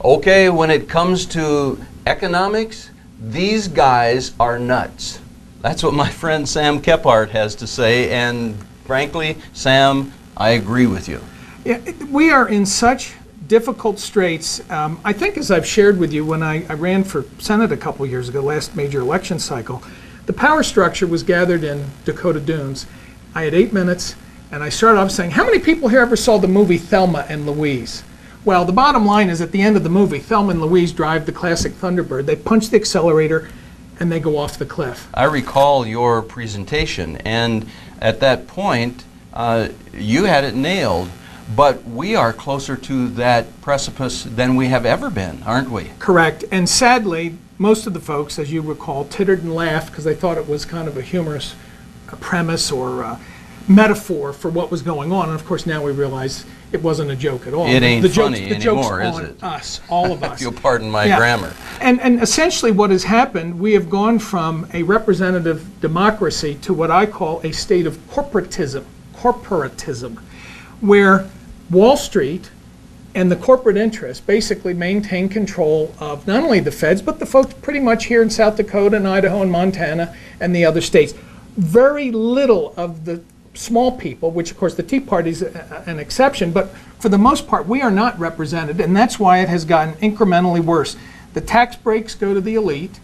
Okay, when it comes to economics, these guys are nuts. That's what my friend Sam Kephart has to say, and frankly, Sam, I agree with you. Yeah, we are in such difficult straits. I think, as I've shared with you, when I ran for Senate a couple years ago, last major election cycle, the power structure was gathered in Dakota Dunes. I had 8 minutes, and I started off saying, how many people here ever saw the movie Thelma and Louise? Well, the bottom line is, at the end of the movie, Thelma and Louise drive the classic Thunderbird. They punch the accelerator, and they go off the cliff. I recall your presentation, and at that point, you had it nailed, but we are closer to that precipice than we have ever been, aren't we? Correct, and sadly, most of the folks, as you recall, tittered and laughed because they thought it was kind of a humorous premise or metaphor for what was going on, and of course now we realize it wasn't a joke at all. It ain't funny the anymore, joke's is on it? us, all of us. If you'll pardon my grammar. And essentially what has happened, we have gone from a representative democracy to what I call a state of corporatism, where Wall Street and the corporate interests basically maintain control of not only the feds, but the folks pretty much here in South Dakota and Idaho and Montana and the other states. Very little of the small people, which of course the Tea Party is an exception, but for the most part we are not represented, and that's why it has gotten incrementally worse. The tax breaks go to the elite.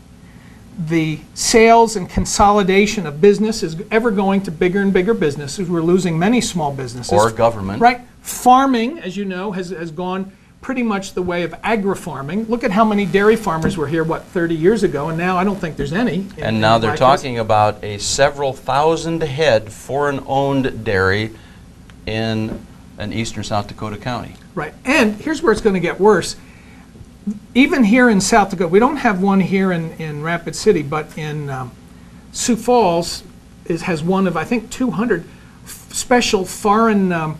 The sales and consolidation of business is ever going to bigger and bigger businesses. We're losing many small businesses. Or government. Right. Farming, as you know, has gone pretty much the way of agri-farming. Look at how many dairy farmers were here, 30 years ago, and now I don't think there's any. And now they're talking about a several thousand head foreign-owned dairy in an eastern South Dakota county. Right, and here's where it's going to get worse. Even here in South Dakota, we don't have one here in Rapid City, but in Sioux Falls has one of, I think, 200 special foreign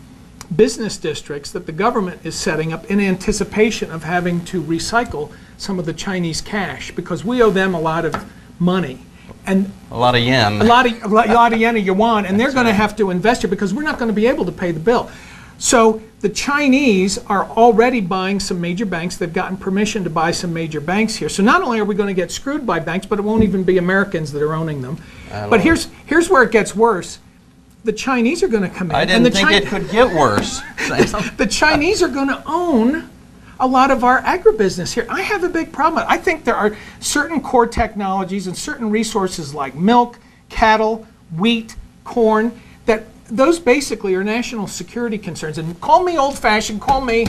business districts that the government is setting up in anticipation of having to recycle some of the Chinese cash, because we owe them a lot of money. And a lot of yen. A lot of yen or yuan, and they're going to have to invest here because we're not going to be able to pay the bill. So the Chinese are already buying some major banks. They've gotten permission to buy some major banks here. So not only are we going to get screwed by banks, but it won't even be Americans that are owning them. But here's where it gets worse. The Chinese are going to come in. I didn't think it could get worse. The Chinese are going to own a lot of our agribusiness here. I have a big problem. I think there are certain core technologies and certain resources like milk, cattle, wheat, corn, that those basically are national security concerns. And call me old-fashioned, call me,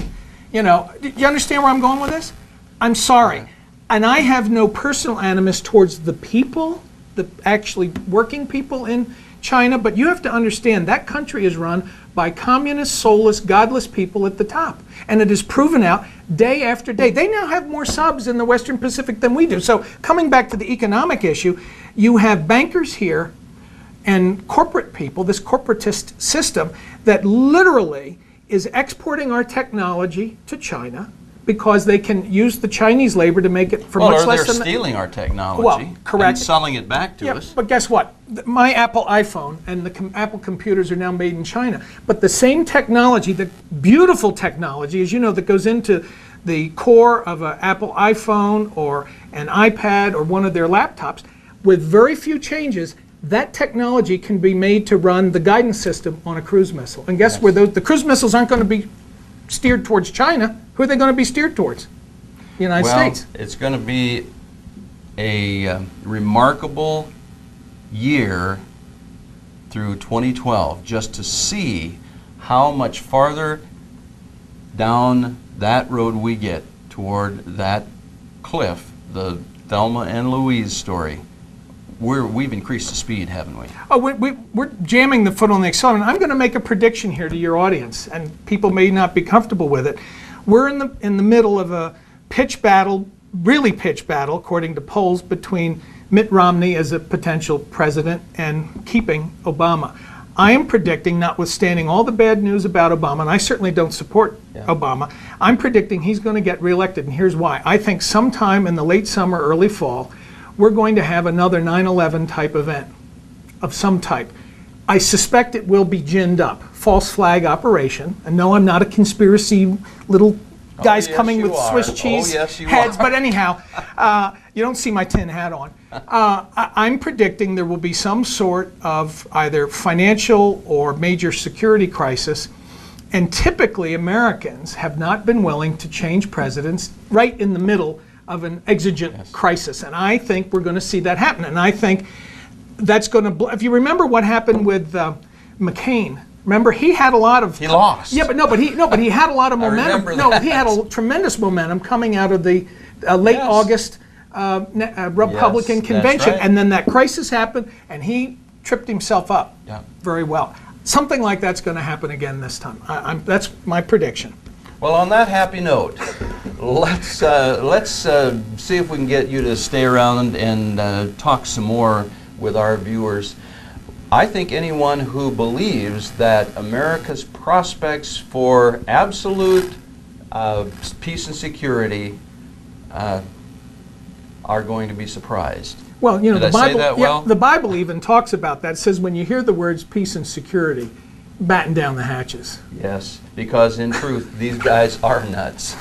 you understand where I'm going with this? I'm sorry. And I have no personal animus towards the people, the actually working people in China, but you have to understand that country is run by communist, soulless, godless people at the top. And it is proven out day after day. They now have more subs in the Western Pacific than we do. So coming back to the economic issue, you have bankers here and corporate people, this corporatist system that literally is exporting our technology to China because they can use the Chinese labor to make it for much less than... they're stealing our technology. Well, correct. And selling it back to us. But guess what? My Apple iPhone and the Apple computers are now made in China. But the same technology, the beautiful technology, as you know, that goes into the core of an Apple iPhone or an iPad or one of their laptops, with very few changes, that technology can be made to run the guidance system on a cruise missile. And guess where the cruise missiles aren't going to be steered towards China? Who are they going to be steered towards? The United States. It's going to be a remarkable year through 2012 just to see how much farther down that road we get toward that cliff, the Thelma and Louise story. We've increased the speed, haven't we? Oh, we're jamming the foot on the accelerator. I'm going to make a prediction here to your audience, and people may not be comfortable with it. We're in the middle of a pitch battle, really pitch battle, according to polls, between Mitt Romney as a potential president and keeping Obama. I am predicting, notwithstanding all the bad news about Obama, and I certainly don't support Obama, I'm predicting he's going to get reelected, and here's why. I think sometime in the late summer, early fall, we're going to have another 9/11 type event of some type. I suspect it will be ginned up, false flag operation. And no, I'm not a conspiracy little guys yes, coming you with are. Swiss Oh, cheese yes, you heads. are. But anyhow, you don't see my tin hat on. I'm predicting there will be some sort of either financial or major security crisis. And typically, Americans have not been willing to change presidents right in the middle of an exigent crisis. And I think we're going to see that happen. And I think that's going to, if you remember what happened with McCain, remember he had a lot of. He lost. Yeah, but he had a lot of momentum. remember No, that. he had a tremendous momentum coming out of the late Yes. August Republican Yes, that's convention. right. And then that crisis happened, and he tripped himself up Yeah. very well. Something like that's going to happen again this time. That's my prediction. Well, on that happy note, let's see if we can get you to stay around and talk some more with our viewers. I think anyone who believes that America's prospects for absolute peace and security are going to be say Well, you know, the Bible. that well? The Bible even talks about that. It says when you hear the words peace and security, batten down the hatches. Yes, because in truth, these guys are nuts.